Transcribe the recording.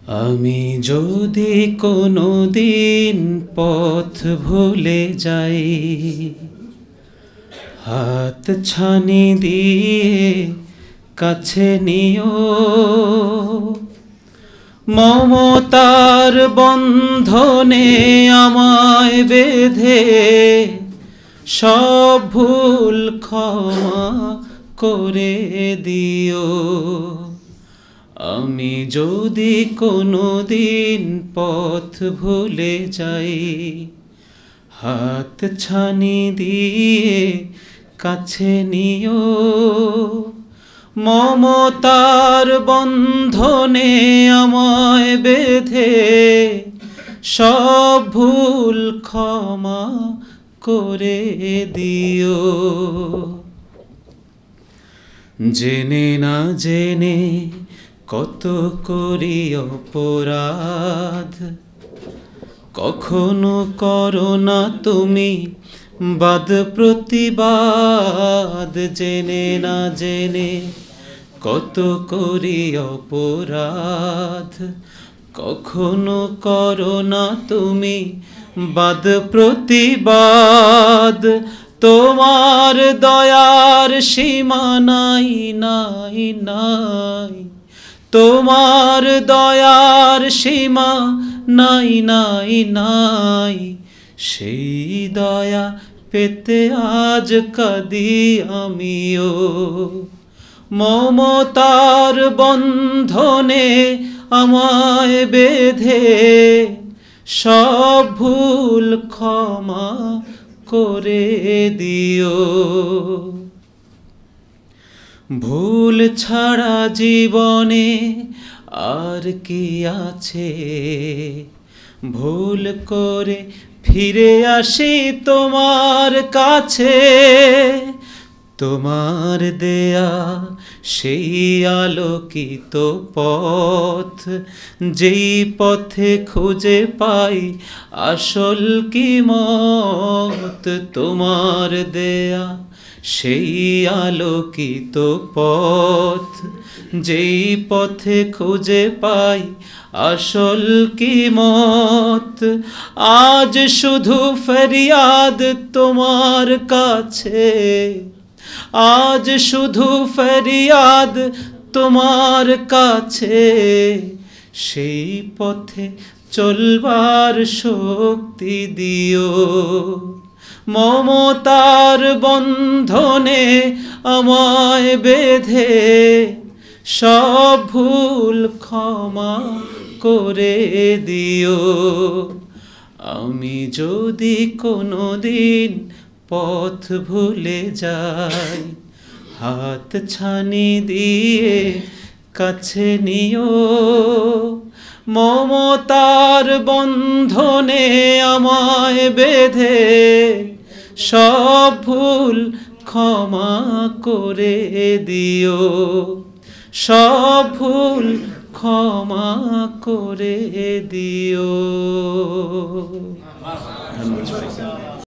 আমি যদি কোনো দিন পথ ভুলে যাই, হাত ছানি দিয়ে কাছে নিও, মমতার বন্ধনে আমায় বেঁধে সব ভুল ক্ষমা করে দিও। আমি যদি কোনো দিন পথ ভুলে যাই, হাত ছানি দিয়ে কাছে নিও, মমতার বন্ধনে আমায় বেঁধে সব ভুল ক্ষমা করে দিও। জেনে না জেনে কত করি অপরাধ, কখনো করো না তুমি বাদ প্রতিবাদ। জেনে না জেনে কত করি অপরাধ, কখনো করো না তুমি বাদ প্রতিবাদ। তোমার দয়ার সীমা নাই নাই নাই, তোমার দয়ার সীমা নাই নাই নাই। সেই দয়া পেতে আজ কাঁদি আমিও, মমতার বন্ধনে আমায় বেঁধে সব ভুল ক্ষমা করে দিও। ভুল ছাড়া জীবনে আর কি আছে, ভুল করে ফিরে আসি তোমার কাছে। তোমার দেয়া সেই আলোকিত পথ, যেই পথে খুঁজে পাই আসল কি মত। তোমার দেয়া সেই আলোকিত পথ, যেই পথে খুঁজে পাই আসল কি মত। আজ শুধু ফরিয়াদ তোমার কাছে, আজ শুধু ফরিয়াদ তোমার কাছে। সেই পথে চলবার শক্তি দিও, মমতার বন্ধনে আমায় বেঁধে সব ভুল ক্ষমা করে দিও। আমি যদি কোনো দিন পথ ভুলে যাই, হাত ছানি দিয়ে কাছে নিও, মমতার বন্ধনে আমায় বেঁধে সব ভুল ক্ষমা করে দিও, সব ভুল ক্ষমা করে দিও। ধন্যবাদ।